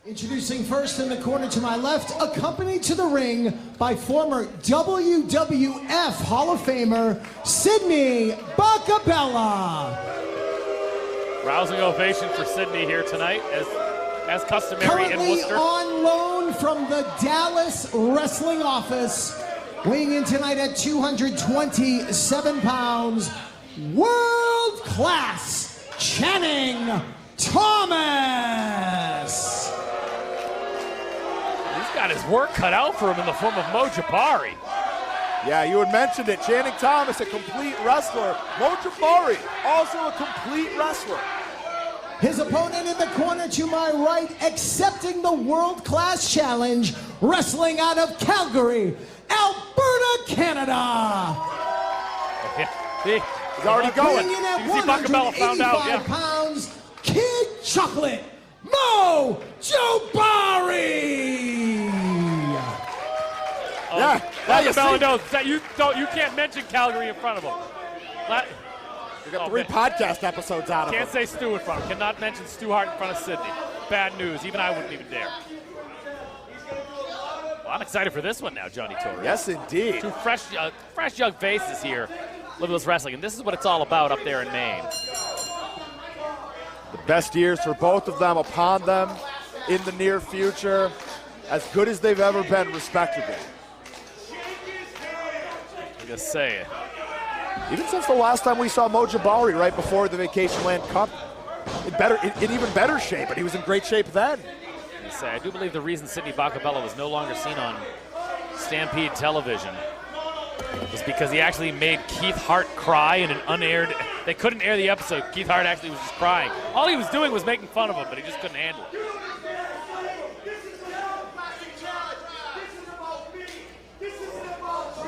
Introducing first in the corner to my left, accompanied to the ring by former WWF Hall of Famer, Sydney Bacabella. Rousing ovation for Sydney here tonight, as customary Currently in Worcester. On loan from the Dallas Wrestling Office, weighing in tonight at 227 pounds, world class Channing Thomas. He's got his work cut out for him in the form of Jabari. Yeah, you had mentioned it. Channing Thomas, a complete wrestler. Jabari, also a complete wrestler. His opponent in the corner to my right, accepting the world-class challenge, wrestling out of Calgary, Alberta, Canada. He's already going. Weighing in at You see Bacabella found out, 185 pounds, Kid Chocolate, Jabari. Bacabella knows that you can't mention Calgary in front of him. We got three podcast episodes out of Can't him. say Stu in front of him. Cannot mention Stu Hart in front of Sydney. Bad news. Even I wouldn't even dare. Well, I'm excited for this one now, Johnny Torres. Yes, indeed. Two fresh young faces here. Limitless Wrestling, and this is what it's all about up there in Maine. The best years for both of them upon them in the near future. As good as they've ever been, respectively. I just say, Even since the last time we saw Jabari right before the Vacation Land Cup, in even better shape, but he was in great shape then. I do believe the reason Sydney Bacabella was no longer seen on Stampede television was because he actually made Keith Hart cry in an unaired. They couldn't air the episode. Keith Hart actually was just crying. All he was doing was making fun of him, but he just couldn't handle it.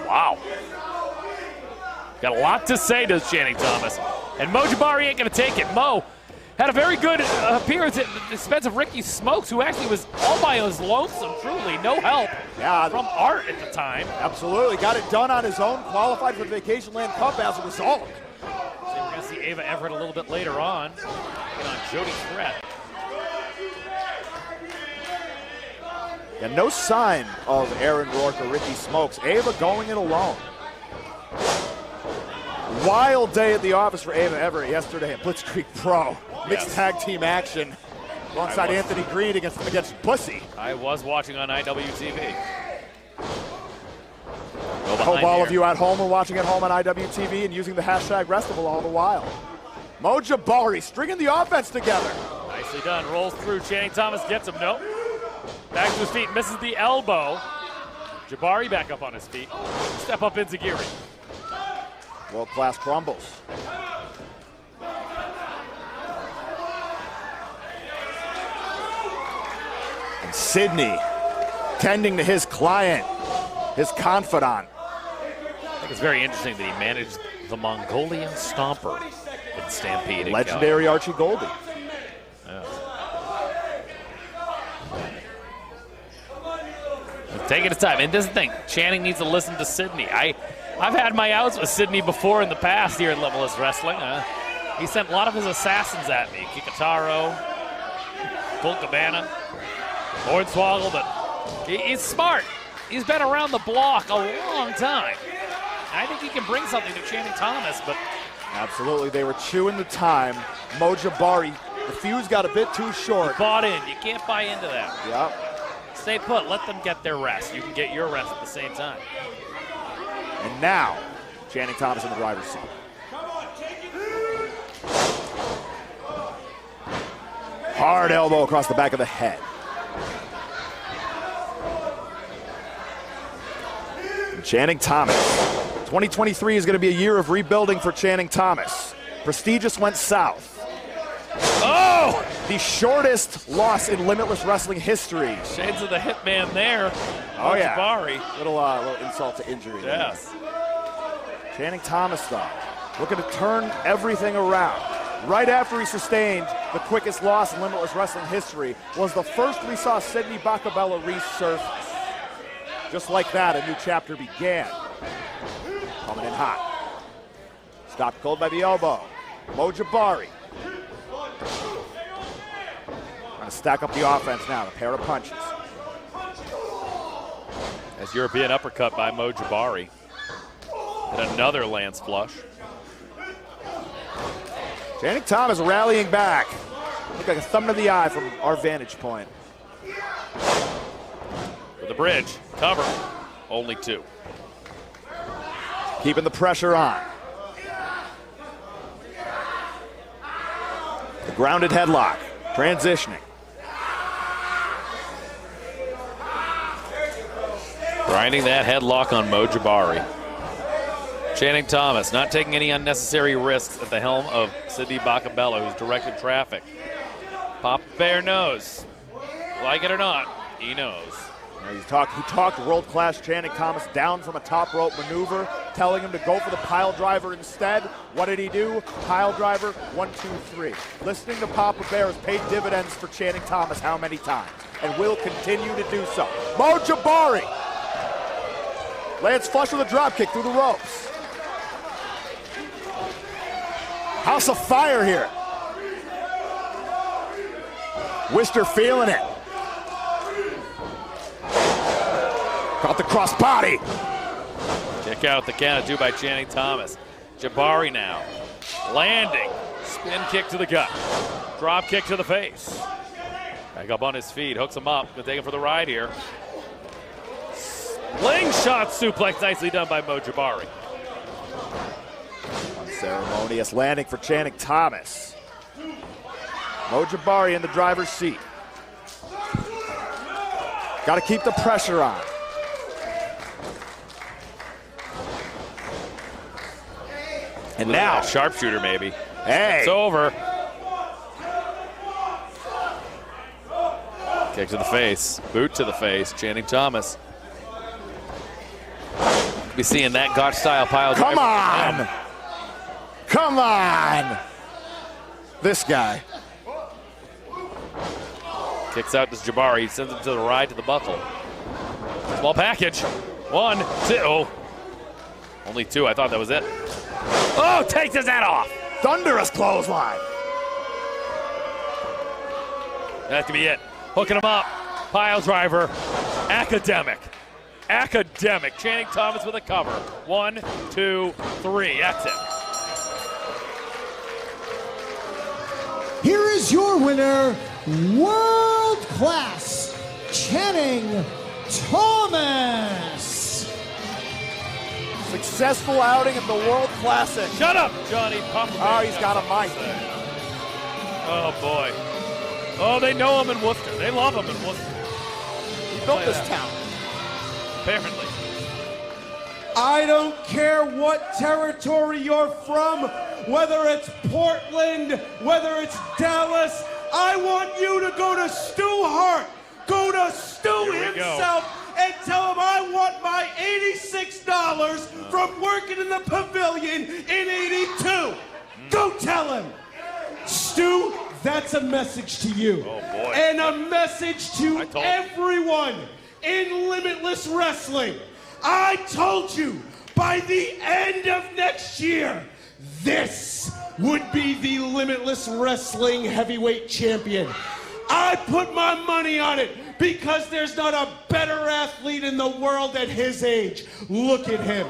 Wow. Got a lot to say, does Channing Thomas. And Jabari ain't going to take it. Mo had a very good appearance at the expense of Ricky Smokes, who actually was all by his lonesome, truly. No help from Art at the time. Absolutely. Got it done on his own. Qualified for the Vacation Land Cup as a result. So we're going to see Ava Everett a little bit later on. Get on Jody Threat. And no sign of Aaron Rourke or Ricky Smokes. Ava going it alone. Wild day at the office for Ava Everett yesterday at Blitzkrieg Pro. Mixed tag team action alongside Anthony Green against Bussy. I was watching on IWTV. I hope all of you at home are watching at home on IWTV and using the hashtag Restival all the while. Jabari stringing the offense together. Nicely done. Rolls through. Channing Thomas gets him. Nope. Back to his feet. Misses the elbow. Jabari back up on his feet. Step up Inzagiri. World class crumbles. And Sydney tending to his client, his confidant. I think it's very interesting that he managed the Mongolian Stomper in Stampede. Legendary Archie Goldie. Yeah. Taking his time. And this is the thing, Channing needs to listen to Sydney. I've had my outs with Sydney before in the past here in Limitless Wrestling. He sent a lot of his assassins at me. Kikataro, Colt Cabana, Hornswoggle, but he's smart. He's been around the block a long time. I think he can bring something to Channing Thomas, but... Absolutely, they were chewing the time. Jabari, the fuse got a bit too short. He bought in. You can't buy into that. Yep. Stay put. Let them get their rest. You can get your rest at the same time. And now, Channing Thomas in the driver's seat. Hard elbow across the back of the head. And Channing Thomas. 2023 is going to be a year of rebuilding for Channing Thomas. Prestigious went south. Oh! The shortest loss in Limitless Wrestling history. Shades of the Hitman there. Oh, yeah. Jabari. Little insult to injury. Yes. Channing Thomas, though, looking to turn everything around. Right after he sustained the quickest loss in Limitless Wrestling history, was the first we saw Sydney Bacabella resurface. Just like that, a new chapter began. Coming in hot. Stopped cold by the elbow. Jabari. Trying to stack up the offense now, a pair of punches. As European uppercut by Mo Jabari. And another lance flush. Channing Thomas rallying back. Look like a thumb to the eye from our vantage point. For the bridge, cover, only 2. Keeping the pressure on. The grounded headlock, transitioning. Grinding that headlock on Mo Jabari. Channing Thomas not taking any unnecessary risks at the helm of Sidney Bacabella, who's directed traffic. Papa Bear knows. Like it or not, he knows. He talked world-class Channing Thomas down from a top rope maneuver, telling him to go for the pile driver instead. What did he do? Pile driver, 1, 2, 3. Listening to Papa Bear has paid dividends for Channing Thomas how many times, and will continue to do so. Mo Jabari lands flush with a drop kick through the ropes. House of Fire here. Wister feeling it. Caught the cross body. Check out the count of 2 by Channing Thomas. Jabari now landing. Spin kick to the gut. Drop kick to the face. Back up on his feet. Hooks him up. Gonna take him for the ride here. Slingshot suplex. Nicely done by Mo Jabari. Unceremonious landing for Channing Thomas. Mo Jabari in the driver's seat. Got to keep the pressure on. And now, sharpshooter maybe. Hey. It's over. Kick to the face. Boot to the face. Channing Thomas. Be seeing that Gotch style pile driver. Come on! Come on! This guy. Kicks out to Jabari. He sends him to the ride to the buckle. Small package. 1, 2. Oh. Only 2. I thought that was it. Oh, takes his head off. Thunderous clothesline. That could be it. Hooking him up. Pile driver. Academic. Academic. Channing Thomas with a cover. 1, 2, 3. That's it. Here is your winner, world class, Channing Thomas. Successful outing at the World Classic. Shut up, Johnny. Papa Oh, he's got a mic. Oh, boy. Oh, they know him in Worcester. They love him in Worcester. He built this town. Apparently. I don't care what territory you're from, whether it's Portland, whether it's Dallas. I want you to go to Stu Hart. Go to Stu himself and tell him I want my $86 from working in the pavilion in '82. Go tell him. Stu, that's a message to you. Oh, boy. And a message to everyone in Limitless Wrestling. I told you, by the end of next year, this would be the Limitless Wrestling Heavyweight Champion. I put my money on it because there's not a better athlete in the world at his age. Look at him.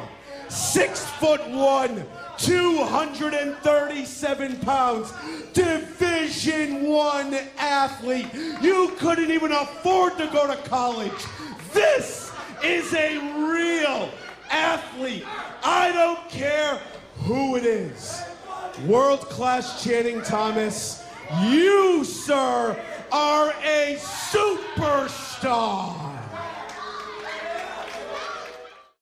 6'1", 237 pounds, Division I athlete. You couldn't even afford to go to college. This is a real athlete. I don't care who it is. World-class Channing Thomas, you, sir, are a superstar.